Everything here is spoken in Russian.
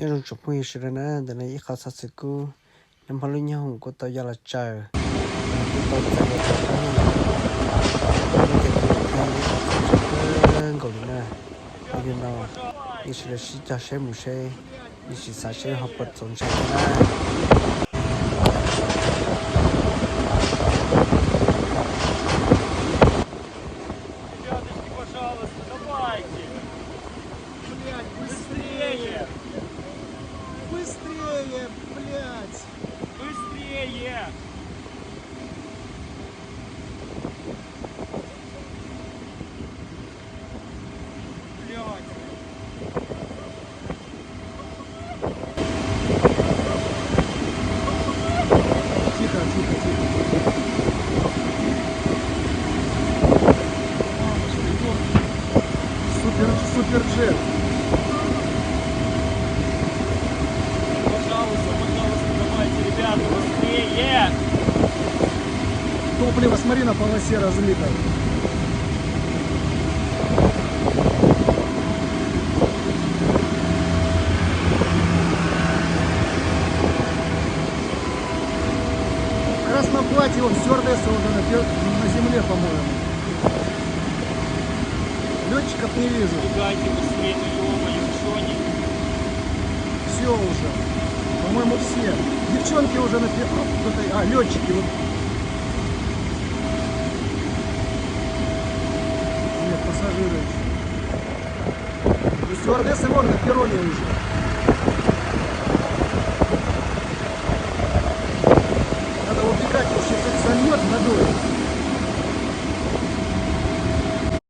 nhớ rung chụp mui sửa nè để này khảo sát sự cố năm hai mươi hồng của tao giờ là chờ tao chờ là chờ cái này còn nè bây giờ nào đi sửa sĩ cho xe một xe đi sửa xã xe học bật giống xe nè Быстрее! Быстрее, блядь! Быстрее! Блядь! Тихо, тихо, тихо. Суперджет. Пожалуйста, давайте, ребята, быстрее! Топливо, смотри, на полосе разлито. В красном платье он стюардесса уже на земле, по-моему. Летчиков не вижу. Бегайте быстрее, ну ё-моё, что они? Все уже. По-моему, все. Девчонки уже на первом. А, летчики. Вот. Нет, пассажиры еще. И стюардессы вон на перроне уже.